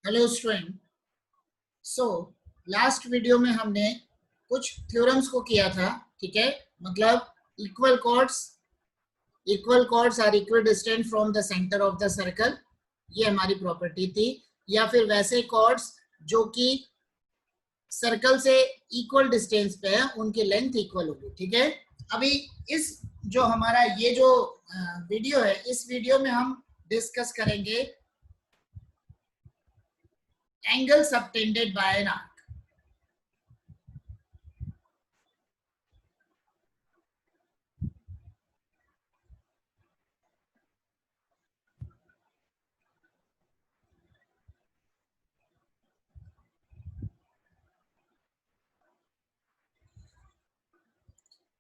Hello student. So last video में हमने कुछ थ्योरम्स को किया था, ठीक है। मतलब equal chords are equidistant from the centre of the circle, ये हमारी प्रॉपर्टी थी। या फिर वैसे कॉर्ड्स जो कि सर्कल से इक्वल डिस्टेंस पे है, उनकी लेंथ इक्वल होगी, ठीक है। अभी इस जो हमारा ये जो वीडियो है, इस वीडियो में हम डिस्कस करेंगे angle subtended by an arc.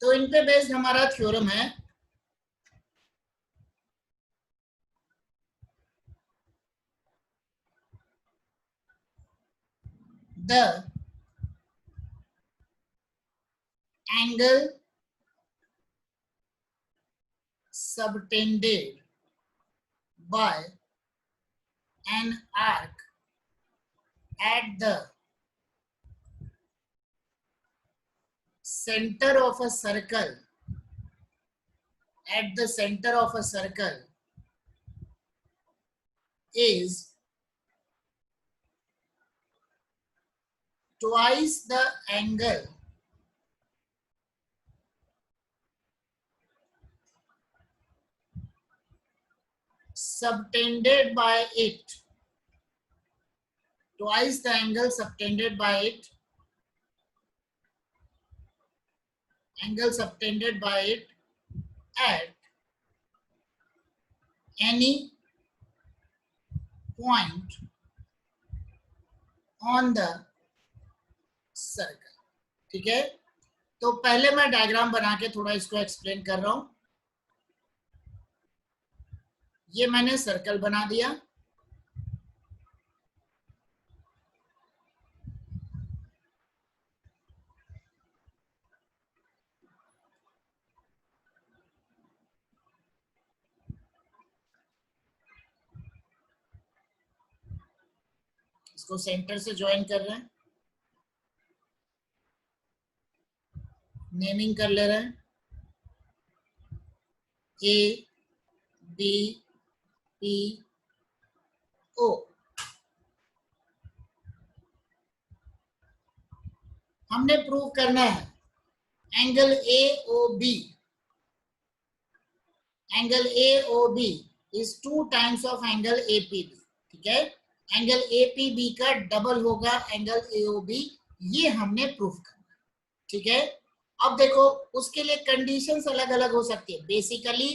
तो इन पे बेस्ड हमारा थ्योरम है the angle subtended by an arc at the center of a circle is twice the angle subtended by it at any point on the circle, ठीक है। तो पहले मैं diagram बना के थोड़ा इसको एक्सप्लेन कर रहा हूं। ये मैंने सर्कल बना दिया, इसको सेंटर से ज्वाइन कर रहे हैं, नेमिंग कर ले रहे हैं ए बी पी ओ। हमने प्रूव करना है angle A O B is 2 times of angle A P B, ठीक है। एंगल ए पी बी का डबल होगा एंगल ए ओ बी, ये हमने प्रूफ करना, ठीक है। अब देखो, उसके लिए कंडीशंस अलग अलग हो सकती है। बेसिकली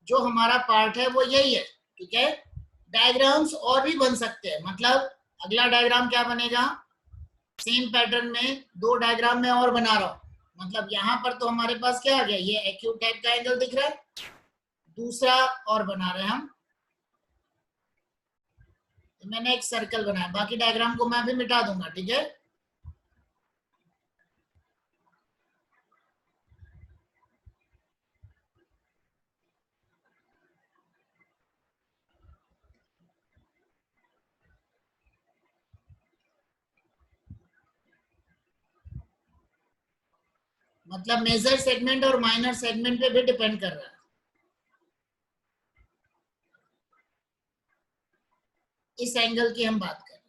जो हमारा पार्ट है वो यही है, ठीक है। डायग्राम्स और भी बन सकते हैं। मतलब अगला डायग्राम क्या बनेगा, सेम पैटर्न में 2 डायग्राम में और बना रहा हूं। मतलब यहां पर तो हमारे पास क्या आ गया, ये एक्यूट टाइप का एंगल दिख रहा है, दूसरा और बना रहे हैं हम। तो मैंने एक सर्कल बनाया, बाकी डायग्राम को मैं भी मिटा दूंगा, ठीक है। मतलब मेजर सेगमेंट और माइनर सेगमेंट पे भी डिपेंड कर रहा है। इस एंगल की हम बात करें,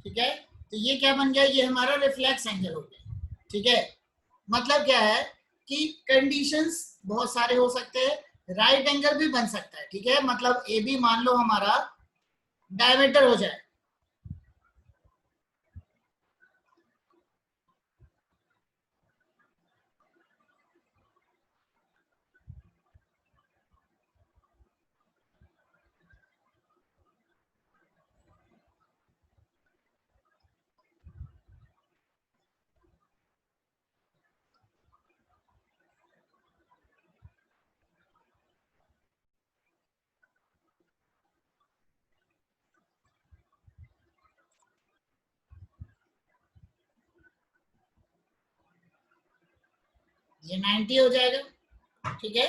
ठीक है। तो ये क्या बन गया, ये हमारा रिफ्लेक्स एंगल हो गया, ठीक है। मतलब क्या है कि कंडीशंस बहुत सारे हो सकते हैं। राइट एंगल भी बन सकता है, ठीक है। मतलब ए बी मान लो हमारा डायमीटर हो जाए, ये 90 हो जाएगा, ठीक है।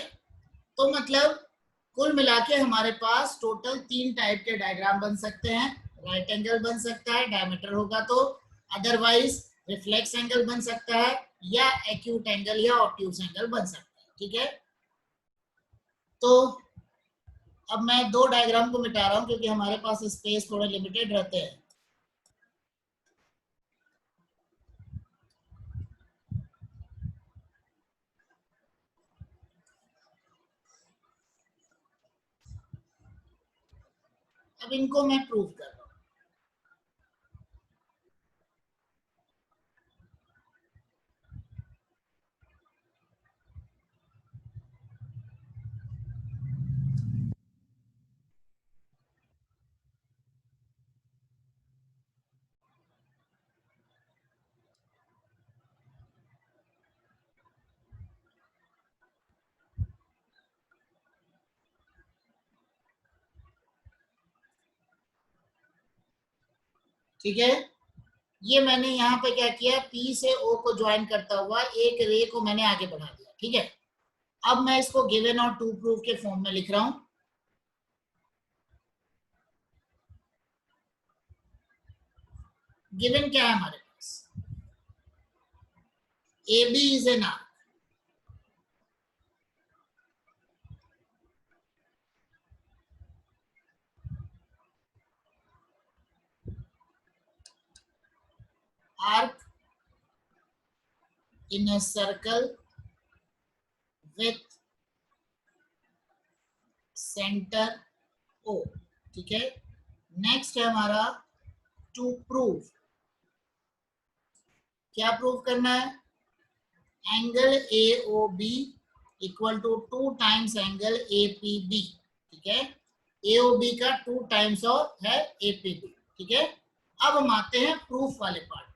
तो मतलब कुल मिला के हमारे पास टोटल 3 टाइप के डायग्राम बन सकते हैं। राइट एंगल बन सकता है डायमीटर होगा तो, अदरवाइज रिफ्लेक्स एंगल बन सकता है, या एक्यूट एंगल या ऑब्ट्यूज एंगल बन सकता है। ठीक है, तो अब मैं दो डायग्राम को मिटा रहा हूं क्योंकि हमारे पास स्पेस थोड़े लिमिटेड रहते हैं। अब इनको मैं प्रूव कर रहा हूं। ठीक है, ये मैंने यहाँ पे क्या किया, P से O को ज्वाइन करता हुआ एक रे को मैंने आगे बढ़ा दिया। ठीक है, अब मैं इसको गिवन और टू प्रूफ के फॉर्म में लिख रहा हूं। गिवन क्या है हमारे पास, AB is an arc, arc in a circle with center O। ठीक है, नेक्स्ट है हमारा टू प्रूव, क्या प्रूव करना है, angle AOB equal to 2 times angle APB। ठीक है, AOB का 2 टाइम्स और है APB। ठीक है, अब हम आते हैं प्रूफ वाले पार्ट।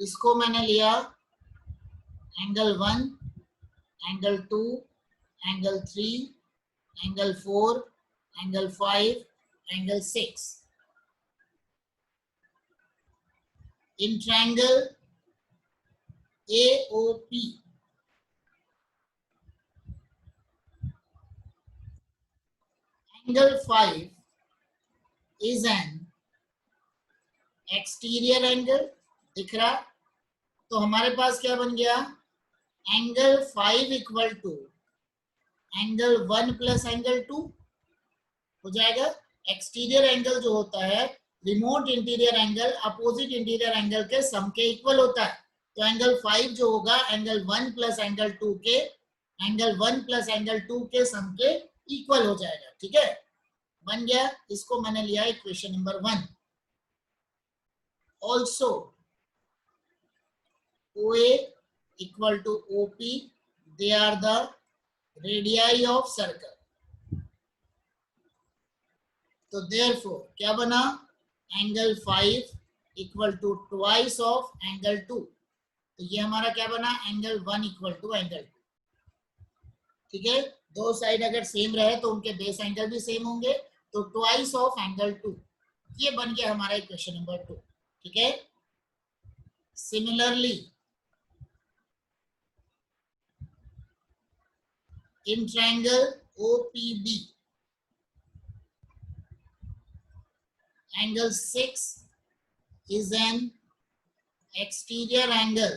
इसको मैंने लिया angle 1, angle 2, angle 3, angle 4, angle 5, angle 6 इन ट्रायंगल AOP। Angle 5 is an exterior angle, दिख रहा, तो हमारे पास क्या बन गया, angle 5 equal to angle 1 plus angle 2 हो जाएगा। एक्सटीरियर एंगल जो होता है, remote interior angle opposite interior angle के सम के इक्वल होता है, तो एंगल 5 जो होगा एंगल 1 प्लस एंगल 2 के, एंगल 1 प्लस एंगल 2 के सम के इक्वल हो जाएगा। ठीक है, बन गया, इसको मैंने लिया equation number 1। Also OA equal to OP, they are the radii of circle, तो देयरफॉर क्या बना, angle 5 equal to twice of angle 2, तो ये हमारा क्या बना, एंगल 1 इक्वल टू एंगल 2। ठीक है, दो साइड अगर सेम रहे तो उनके बेस एंगल भी सेम होंगे, तो ट्वाइस ऑफ एंगल 2, ये बन गया हमारा इक्वेशन नंबर 2। ठीक है, similarly in triangle OPB, angle 6 is an exterior angle,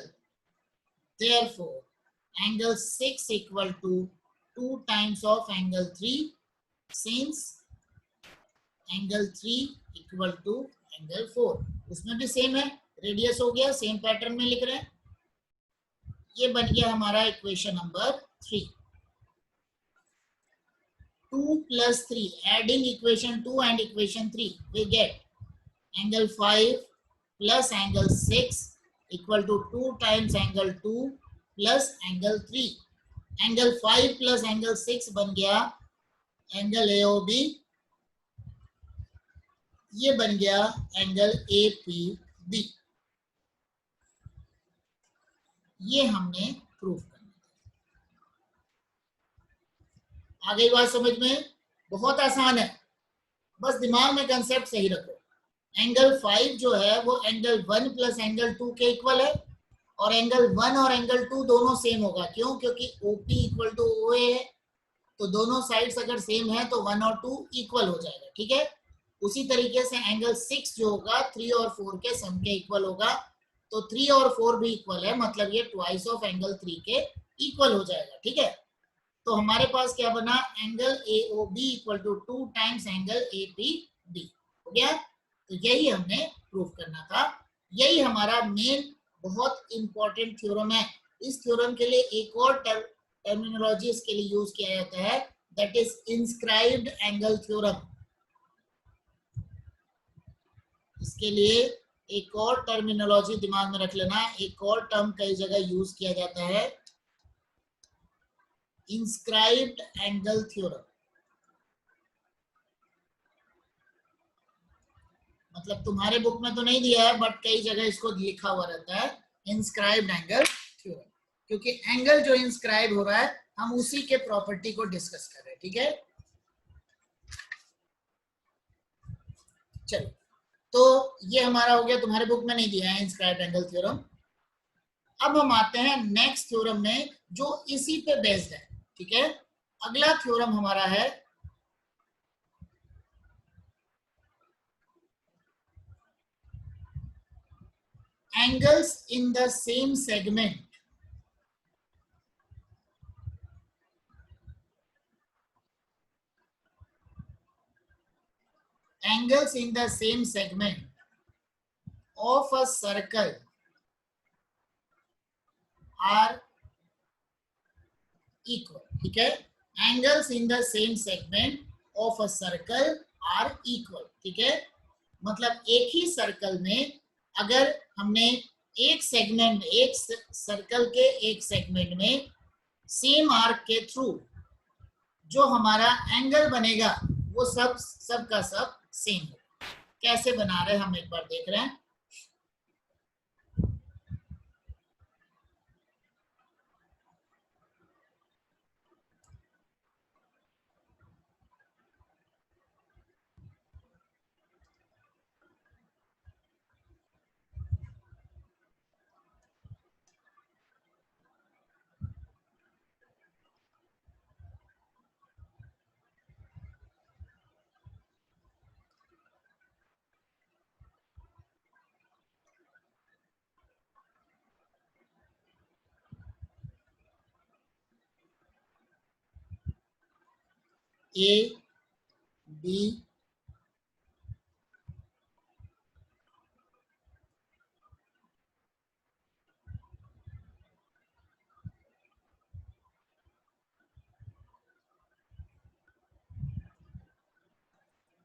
therefore angle 6 equal to 2 times of angle 3, since angle 3 equal to angle 4, उसमें भी सेम है, रेडियस हो गया, सेम पैटर्न में लिख रहे हैं। ये बन गया हमारा equation number 3। 2 plus 3, adding equation 2 and equation 3, we get angle 5 plus angle 6 equal to 2 times angle 2 plus angle 3। angle 5 plus angle 6 बन गया angle AOB, ये बन गया एंगल APB। ये हमने प्रूफ कर, आगे बात समझ में, बहुत आसान है, बस दिमाग में कंसेप्ट सही रखो। एंगल 5 जो है वो एंगल 1 प्लस एंगल 2 के इक्वल है, और एंगल 1 और एंगल 2 दोनों सेम होगा। क्यों? क्योंकि OP इक्वल टू OA है, तो दोनों साइड्स अगर सेम है तो 1 और 2 इक्वल हो जाएगा। ठीक है, उसी तरीके से एंगल 6 जो होगा 3 और 4 के सम के इक्वल होगा, तो 3 और 4 भी इक्वल है, मतलब ये ट्वाइस ऑफ एंगल 3 के इक्वल हो जाएगा। ठीक है, तो हमारे पास क्या बना, angle AOB equal to 2 times angle APB हो गया। तो यही हमने प्रूफ करना था, यही हमारा मेन बहुत इंपॉर्टेंट थ्योरम है। इस थ्योरम के लिए एक और टर्मिनोलॉजी इसके लिए यूज किया जाता है, that is inscribed angle theorem. इसके लिए एक और टर्मिनोलॉजी दिमाग में रख लेना, एक और टर्म कई जगह यूज किया जाता है, इंस्क्राइब्ड एंगल थ्योरम। मतलब तुम्हारे बुक में तो नहीं दिया है, बट कई जगह इसको लिखा हुआ रहता है इंस्क्राइब्ड एंगल थ्योरम, क्योंकि एंगल जो इंस्क्राइब हो रहा है हम उसी के प्रॉपर्टी को डिस्कस कर रहे हैं। ठीक है, चलो, तो ये हमारा हो गया, तुम्हारे बुक में नहीं दिया है इंस्क्राइब्ड एंगल थ्योरम। अब हम आते हैं नेक्स्ट थ्योरम में जो इसी पे बेस्ड है। ठीक है, अगला थ्योरम हमारा है angles in the same segment angles in the same segment of a circle are equal. ठीक है, angles in the same segment of a circle are equal. ठीक है, मतलब एक ही सर्कल में अगर हमने एक सेगमेंट, एक सर्कल के एक सेगमेंट में सेम आर्क के थ्रू जो हमारा एंगल बनेगा वो सब का सब सेम है। कैसे बना रहे हैं हम एक बार देख रहे हैं। A B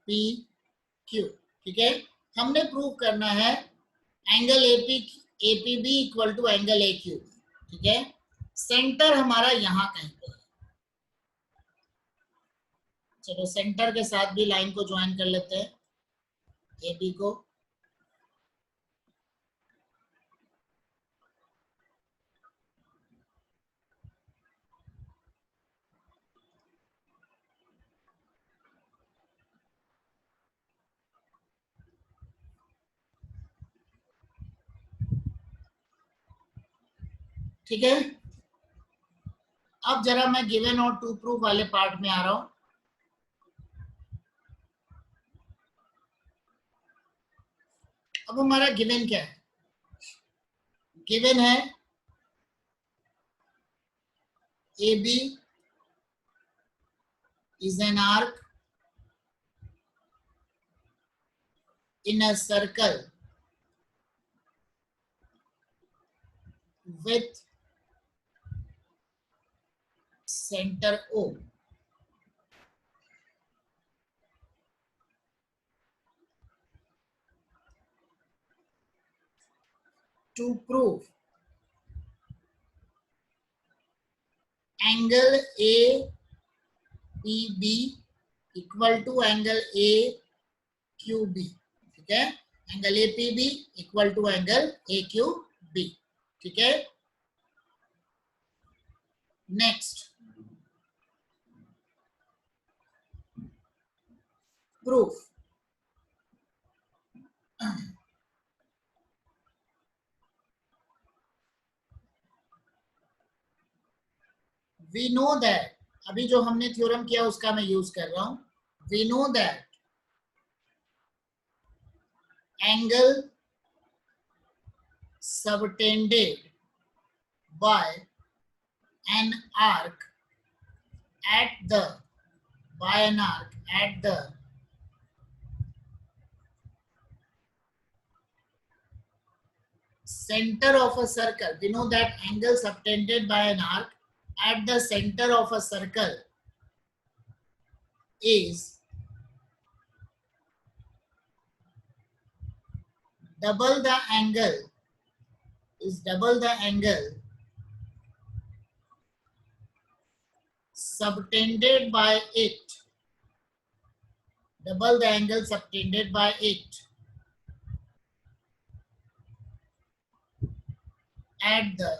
P Q. ठीक है, हमने प्रूव करना है angle APB equal to angle A Q. ठीक है, सेंटर हमारा यहां कहीं पे है। चलो सेंटर के साथ भी लाइन को ज्वाइन कर लेते हैं, ए बी को। ठीक है, अब जरा मैं गिवन और टू प्रूफ वाले पार्ट में आ रहा हूं। अब हमारा गिवन क्या है, गिवन है A B is an arc in a circle with center O. To prove angle APB equal to angle AQB. ठीक है, angle APB equal to angle AQB। ठीक है, next proof, we know that, अभी जो हमने theorem किया उसका मैं यूज कर रहा हूं। We know that angle subtended by an arc at the center of a circle. We know that angle subtended by an arc at the center of a circle is double the angle subtended by it, double the angle subtended by it at the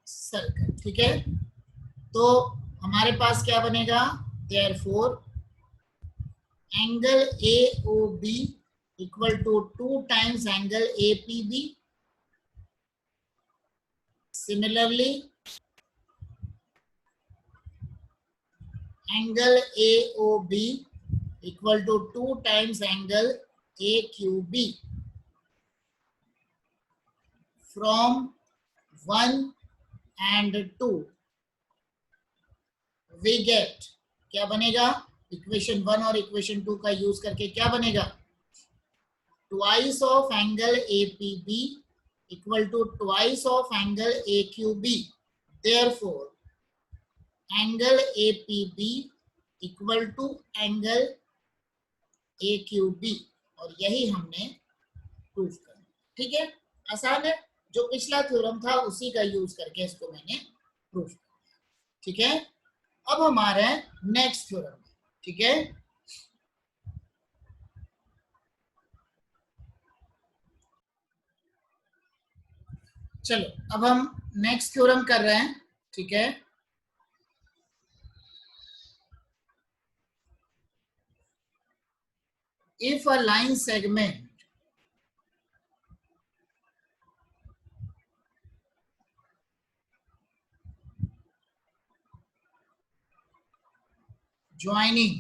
circle. ठीक है, तो हमारे पास क्या बनेगा, therefore angle AOB equal to 2 times angle APB। Similarly angle AOB equal to 2 times angle AQB। From 1 and 2 we get, क्या बनेगा, equation 1 और इक्वेशन 2 का यूज करके क्या बनेगा, twice of angle APB equal to twice of angle AQB। Therefore angle APB equal to angle AQB, और यही हमने प्रूफ करना। ठीक है, आसान है, जो पिछला थ्योरम था उसी का यूज करके इसको मैंने प्रूफ किया। ठीक है, अब हमारा नेक्स्ट थ्योरम। ठीक है, चलो अब हम नेक्स्ट थ्योरम कर रहे हैं। ठीक है, if a line segment joining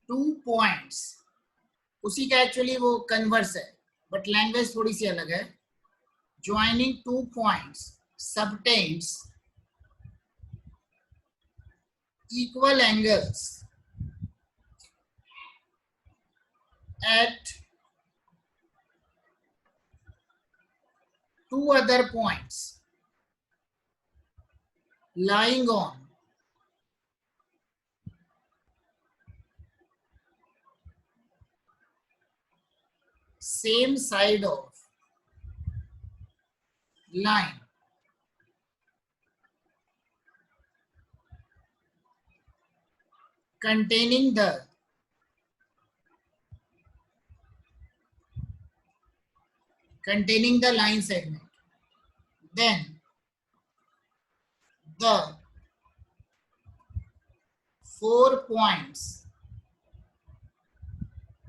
2 points, उसी का एक्चुअली वो कन्वर्स है बट लैंग्वेज थोड़ी सी अलग है। Joining 2 points subtends equal angles at 2 other points lying on same side of line containing the line segment, then the 4 points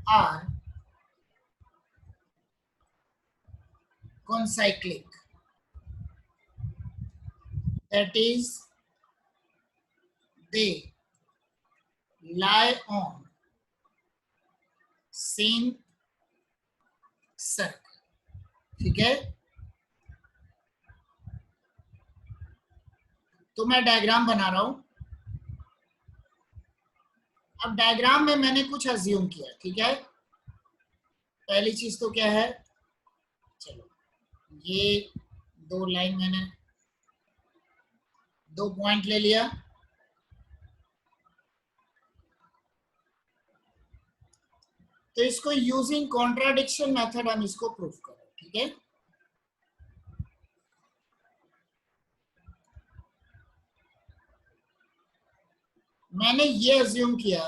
are concyclic, that is they lie on same circle। ठीक है, तो मैं diagram बना रहा हूं। अब diagram में मैंने कुछ अज्यूम किया। ठीक है, पहली चीज तो क्या है, चलो ये 2 लाइन मैंने 2 पॉइंट ले लिया। तो इसको यूजिंग कॉन्ट्राडिक्शन मेथड हम इसको प्रूफ करें। ठीक है, मैंने ये अज्यूम किया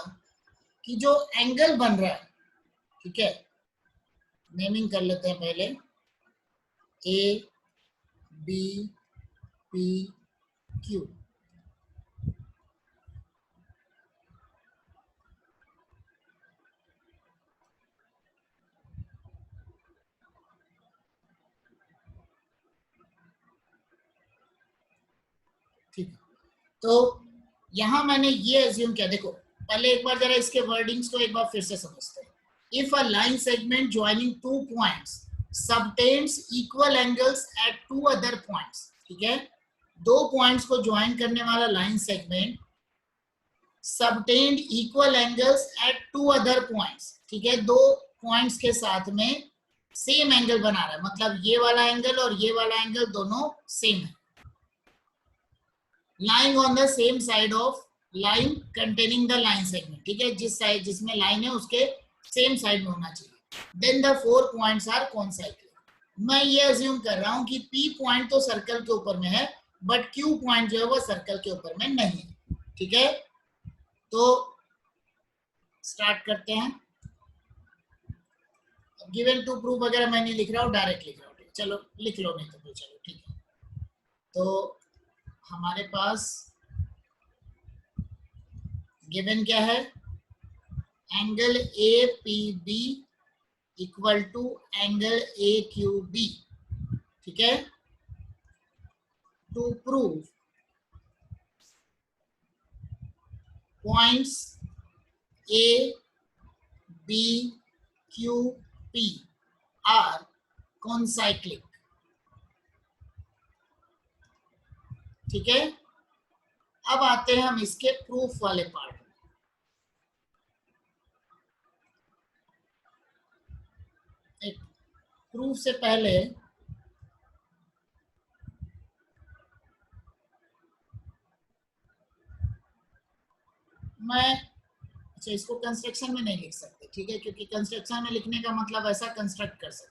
कि जो एंगल बन रहा है, ठीक है, नेमिंग कर लेते हैं पहले, A B P Q। तो यहां मैंने ये एज्यूम किया, देखो पहले एक बार जरा इसके वर्डिंग्स को एक बार फिर से समझते हैं। If a line segment joining two points subtends equal angles at two other points, ठीक है, दो पॉइंट्स को ज्वाइन करने वाला line segment subtend equal angles at two other points, ठीक है, दो पॉइंट्स के साथ में सेम एंगल बना रहा है, मतलब ये वाला एंगल और ये वाला एंगल दोनों सेम है। lying on the same side of line containing the line segment, ठीक है, जिस साइड जिसमें लाइन है उसके सेम साइड में होना चाहिए। Then the 4 points are concyclic. मैं ये अज्यूम कर रहा हूं कि P पॉइंट तो सर्कल के ऊपर में है बट Q पॉइंट जो है वो सर्कल के ऊपर में नहीं है, ठीक है। तो स्टार्ट करते हैं। गिवन टू प्रूफ वगैरह मैं नहीं लिख रहा हूँ, डायरेक्ट लिख रहा हूँ, चलो लिख लो, नहीं तो चलो ठीक है। तो हमारे पास गिवन क्या है, angle A P B equal to angle A Q B, ठीक है। To prove points A B Q P are concyclic, ठीक है। अब आते हैं हम इसके प्रूफ वाले पार्ट में। एक प्रूफ से पहले मैं, अच्छा इसको कंस्ट्रक्शन में नहीं लिख सकते, ठीक है, क्योंकि कंस्ट्रक्शन में लिखने का मतलब ऐसा कंस्ट्रक्ट कर सकते,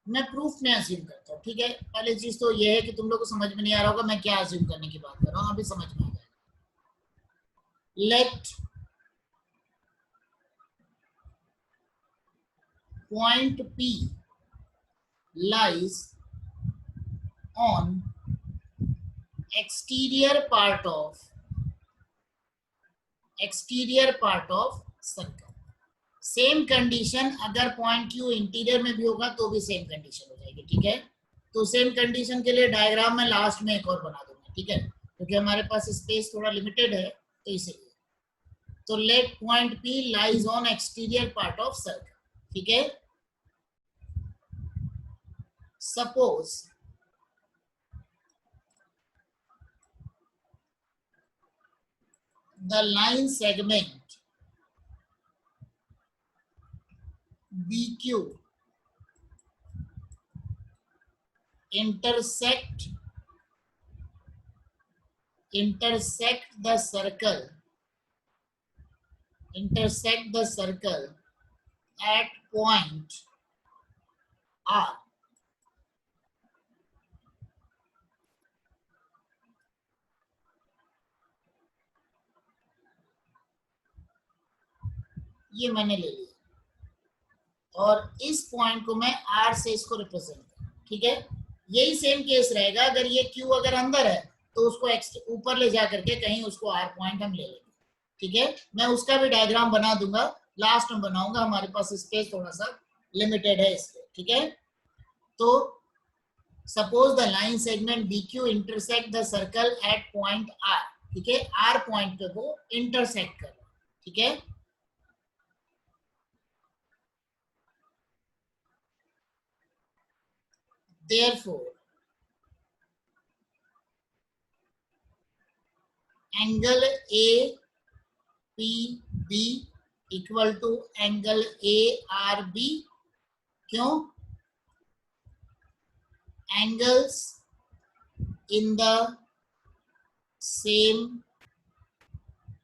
मैं प्रूफ में अज्यूम करता हूँ, ठीक है। पहली चीज तो ये है कि तुम लोग को समझ में नहीं आ रहा होगा मैं क्या अज्यूम करने की बात कर रहा हूँ, अभी समझ में आ जाएगा। Let point P lies on exterior part of circle। Same condition अगर पॉइंट Q इंटीरियर में भी होगा तो भी सेम कंडीशन हो जाएगी, ठीक है। तो सेम कंडीशन के लिए डायग्राम में लास्ट में एक और बना दूंगा, ठीक है, क्योंकि हमारे पास स्पेस थोड़ा लिमिटेड है तो इसीलिए। तो let point P lies on exterior part of circle, ठीक है। Suppose the line segment BQ intersect the circle at point R, ये मैंने ले लिया और इस पॉइंट को मैं R से इसको रिप्रेजेंट करूं, ठीक है। यही सेम केस रहेगा अगर ये Q अगर अंदर है तो उसको ऊपर ले जा करके कहीं उसको R पॉइंट हम ले लेंगे, ठीक है। मैं उसका भी डायग्राम बना दूंगा, लास्ट में बनाऊंगा, हमारे पास स्पेस थोड़ा सा लिमिटेड है इसलिए, ठीक है। तो suppose the line segment BQ intersect the circle eight point R, ठीक है, R पॉइंट पे वो इंटरसेक्ट कर रहा है, ठीक है। Therefore, angle APB equal to angle ARB, क्यों? Angles in the same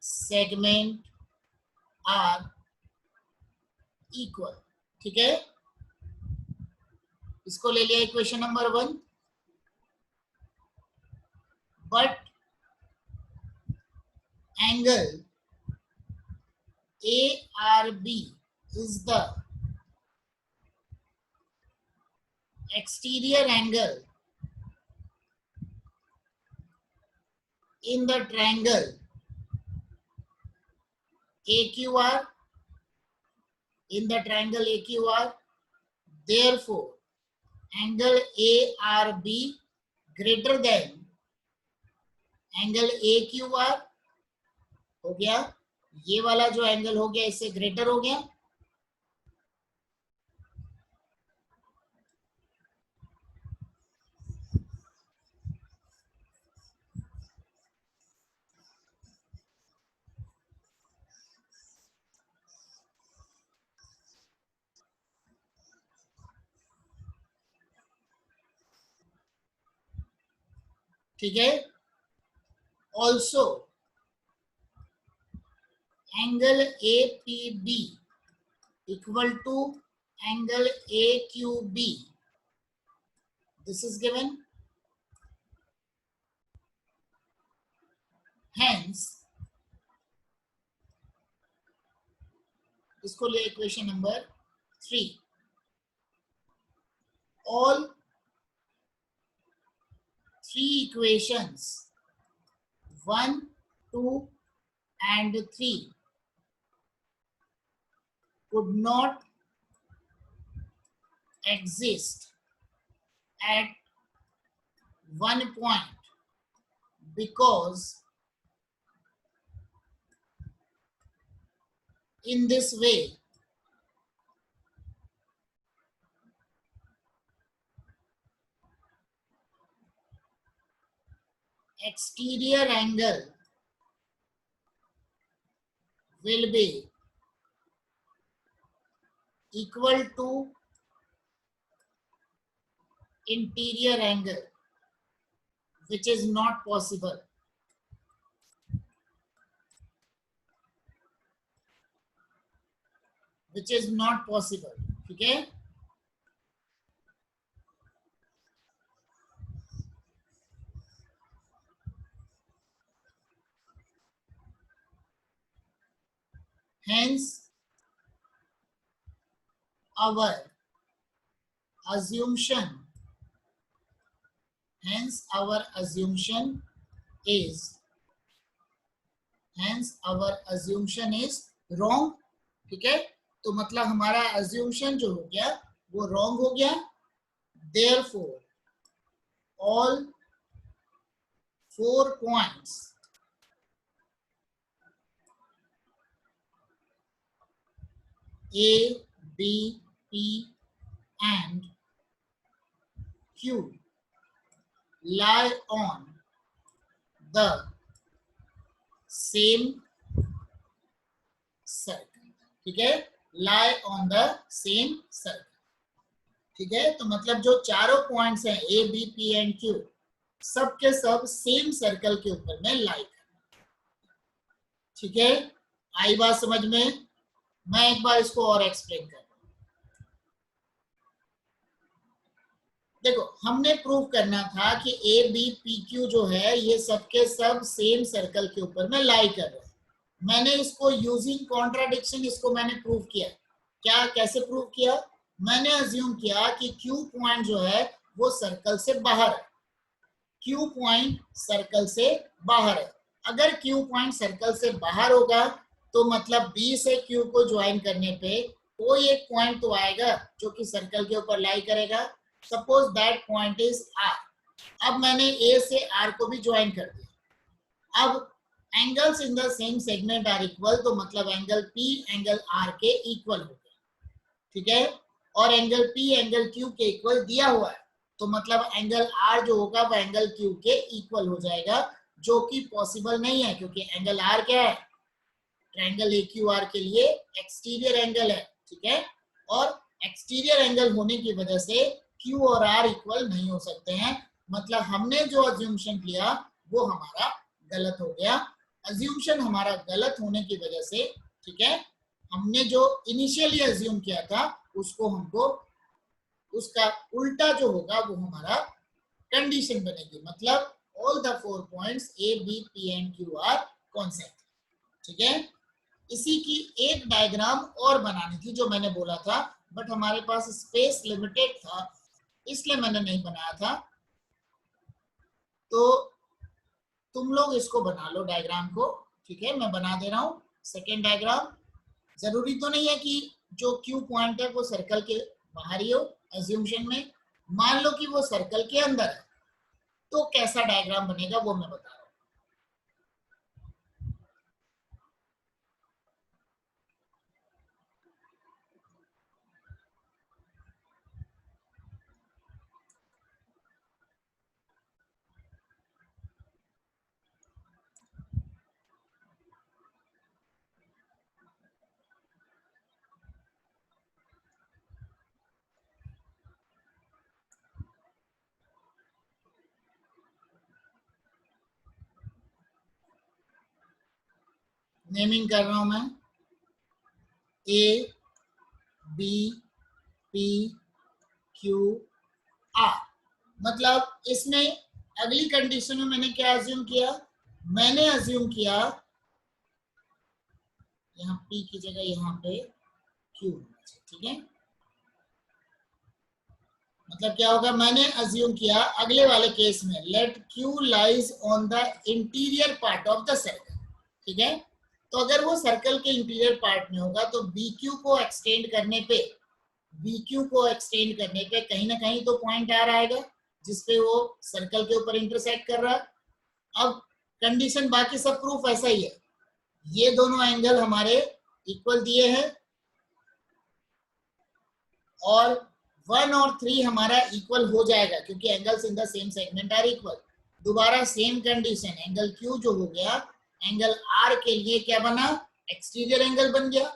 segment are equal, ठीक है। इसको ले लिया equation number 1। But angle ARB is the exterior angle in the triangle AQR, in the triangle AQR, therefore angle ARB greater than angle AQR हो गया, ये वाला जो एंगल हो गया इससे ग्रेटर हो गया। ठीक है, also angle APB equal to angle AQB, this is given, hence इसको ले equation number 3, all 3 equations 1, 2 and 3 could not exist at one point because in this way exterior angle will be equal to interior angle, which is not possible. Which is not possible. ठीक है, hence our assumption, hence our assumption is wrong। ठीक है, तो मतलब हमारा assumption जो हो गया वो wrong हो गया। therefore all 4 points A, B, P and Q lie on the same circle। ठीक है, lie on the same circle। ठीक है, तो मतलब जो चारों पॉइंट्स हैं A, B, P and Q सब के सब सेम सर्कल के ऊपर में लाई करना। ठीक है, आई बात समझ में? मैं एक बार इसको और एक्सप्लेन कर, देखो हमने प्रूव करना था कि ए बी पी क्यू जो है ये सबके सब सेम सर्कल के ऊपर में लाई कर रहे हैं। मैंने इसको यूजिंग कॉन्ट्राडिक्शन इसको मैंने प्रूव किया। क्या, कैसे प्रूव किया? मैंने अज्यूम किया कि क्यू पॉइंट जो है वो सर्कल से बाहर है, क्यू पॉइंट सर्कल से बाहर है। अगर क्यू पॉइंट सर्कल से बाहर होगा तो मतलब बी से क्यू को ज्वाइन करने पे कोई एक पॉइंट तो आएगा जो कि सर्कल के ऊपर लाई करेगा। Suppose that point is R. अब मैंने ए से आर को भी ज्वाइन कर दिया। अब angles in the same segment are equal, तो मतलब एंगल पी एंगल आर के इक्वल हो गया। ठीक है, और एंगल पी एंगल क्यू के इक्वल दिया हुआ है, तो मतलब एंगल आर जो होगा वो एंगल क्यू के इक्वल हो जाएगा, जो कि पॉसिबल नहीं है क्योंकि एंगल आर क्या है? ट्रायंगल AQR के लिए एक्सटीरियर एंगल है। ठीक है, और एक्सटीरियर एंगल होने की वजह से Q और R इक्वल नहीं हो सकते हैं। मतलब हमने जो अज्यूमशन किया वो हमारा गलत हो गया। अज्यूमशन हमारा गलत होने की वजह से, ठीक है, हमने जो इनिशियली अज्यूम किया था उसको हमको उसका उल्टा जो होगा वो हमारा कंडीशन बनेगी। मतलब all the 4 points A, B, P and Q are concept. ठीक है, इसी की एक डायग्राम और बनानी थी जो मैंने बोला था, बट हमारे पास स्पेस लिमिटेड था इसलिए मैंने नहीं बनाया था। तो तुम लोग इसको बना लो डायग्राम को। ठीक है, मैं बना दे रहा हूं सेकेंड डायग्राम। जरूरी तो नहीं है कि जो क्यू पॉइंट है वो सर्कल के बाहरी हो एज्यूम्शन में, मान लो कि वो सर्कल के अंदर है, तो कैसा डायग्राम बनेगा वो मैं बता रहा हूं। नेमिंग कर रहा हूं मैं, A B P Q R. मतलब इसमें अगली कंडीशन में मैंने क्या अज्यूम किया, मैंने अज्यूम किया यहाँ पी की जगह यहाँ पे क्यू, ठीक है। मतलब क्या होगा, मैंने अज्यूम किया अगले वाले केस में, let Q lies on the interior part of the circle, ठीक है। तो अगर वो सर्कल के इंटीरियर पार्ट में होगा तो बी क्यू को एक्सटेंड करने पे, कहीं ना कहीं तो पॉइंट आ रहा है जिसपे वो सर्कल के ऊपर इंटरसेक्ट कर रहा है। अब कंडीशन बाकी सब प्रूफ ऐसा ही है, ये दोनों एंगल हमारे इक्वल दिए हैं और 1 और 3 हमारा इक्वल हो जाएगा क्योंकि angles in the same segment are equal. दोबारा सेम कंडीशन, एंगल क्यू जो हो गया, एंगल आर के लिए क्या बना, एक्सटीरियर एंगल बन गया।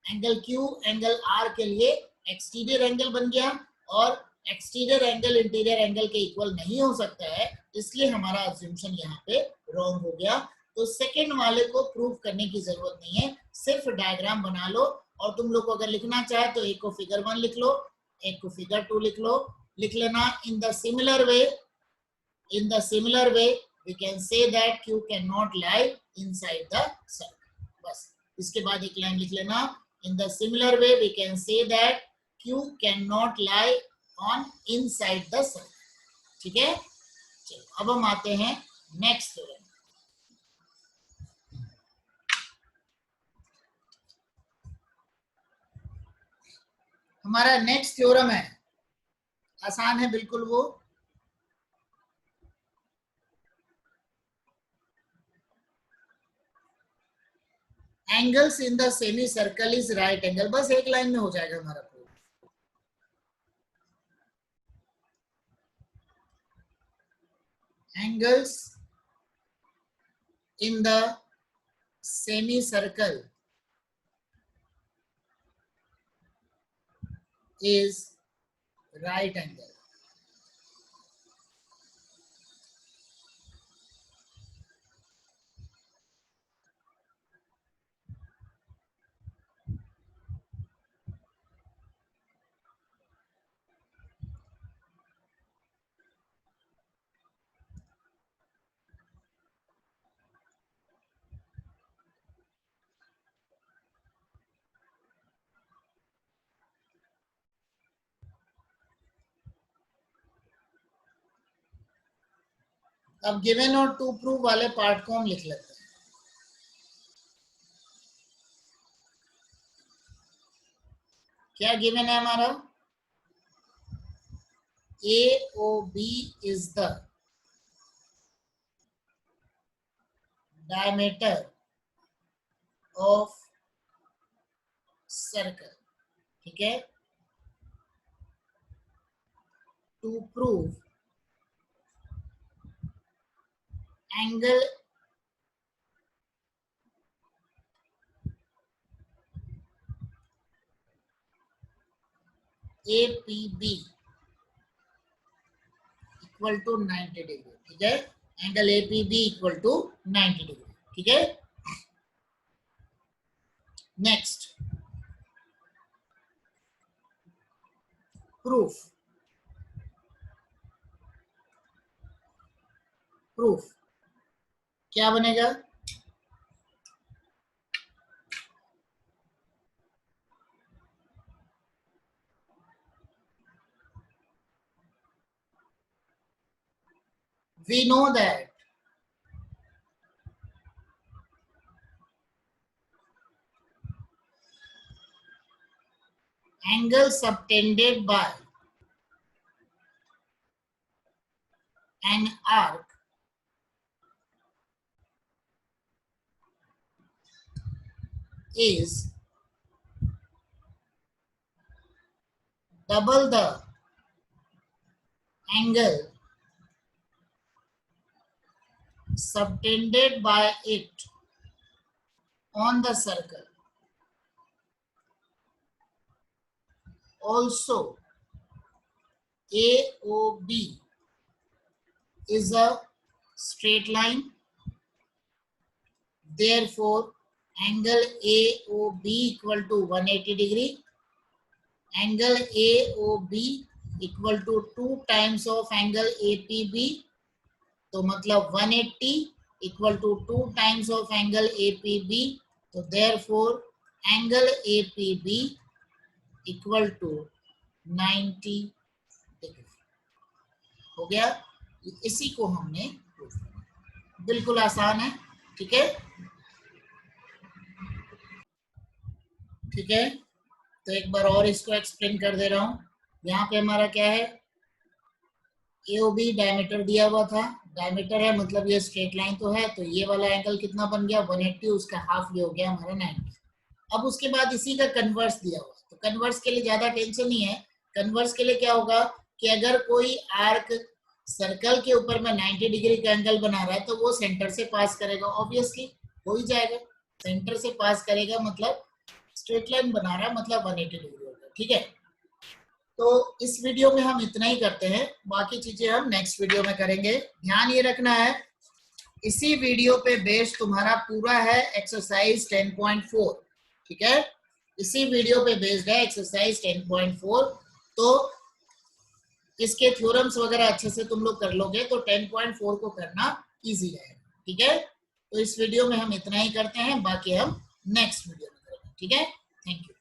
एंगल क्यू एंगल आर के लिए एक्सटीरियर एंगल बन गया और एक्सटीरियर एंगल इंटीरियर एंगल के इक्वल नहीं हो सकता है, इसलिए हमारा अज्यूमशन यहाँ पे रॉन्ग हो गया। तो सेकंड वाले को प्रूव करने की जरूरत नहीं है, सिर्फ डायग्राम बना लो और तुम लोग को अगर लिखना चाहे तो एक को फिगर 1 लिख लो, एक को फिगर 2 लिख लो, लिख लेना। In the similar way we can say that Q cannot lie inside the circle। बस इसके बाद एक लाइन लिख लेना, in the similar way we can say that Q cannot lie on inside the circle, ठीक है। चलो अब हम आते हैं नेक्स्ट थ्योरम। हमारा नेक्स्ट थ्योरम है, आसान है बिल्कुल वो, angles in the semi circle is right angle. बस एक लाइन में हो जाएगा हमारा proof. Angles in the semi circle is right angle। अब गिवन और टू प्रूव वाले पार्ट को हम लिख लेते हैं। क्या गिवन है हमारा, AOB is the diameter of circle, ठीक है। To prove angle APB equal to 90 degree, ठीक है। Angle APB equal to 90 degree, ठीक है। नेक्स्ट प्रूफ क्या बनेगा, we know that angle subtended by an arc is double the angle subtended by it on the circle. Also, AOB is a straight line. Therefore, angle AOB equal to 180 degree. Angle AOB equal to 2 times of angle APB. तो मतलब 180 equal to 2 times of angle APB. तो therefore angle APB equal to 90 degree. हो गया? इसी को हमने बिल्कुल आसान है. ठीक है, ठीक है. तो एक बार और इसको एक्सप्लेन कर दे रहा हूं. यहाँ पे हमारा क्या है, एओबी डायमीटर दिया हुआ था. डायमीटर है मतलब ये स्ट्रेट लाइन तो है, तो ये वाला एंगल कितना बन गया 180, उसका हाफ ये हो गया हमारा 90. अब उसके बाद इसी का कन्वर्स दिया हुआ, तो कन्वर्स के लिए ज्यादा टेंशन नहीं है. कन्वर्स के लिए क्या होगा कि अगर कोई आर्क सर्कल के ऊपर में 90 डिग्री का एंगल बना रहा है तो वो सेंटर से पास करेगा, ऑब्वियसली हो ही जाएगा. सेंटर से पास करेगा मतलब स्ट्रेट लाइन बना रहा है मतलब 180 डिग्री होगा. ठीक है, तो इस वीडियो में हम इतना ही करते हैं, बाकी चीजें हम नेक्स्ट वीडियो में करेंगे. ध्यान ये रखना है, इसी वीडियो पे बेस्ड तुम्हारा पूरा है एक्सरसाइज 10.4. ठीक है, इसी वीडियो पे बेस्ड है एक्सरसाइज 10.4. तो इसके थ्योरम्स वगैरह अच्छे से तुम लोग कर लोगे तो 10.4 को करना इजी रहेगा. ठीक है, तो इस वीडियो में हम इतना ही करते हैं, बाकी हम नेक्स्ट वीडियो में करेंगे. ठीक है, थैंक यू.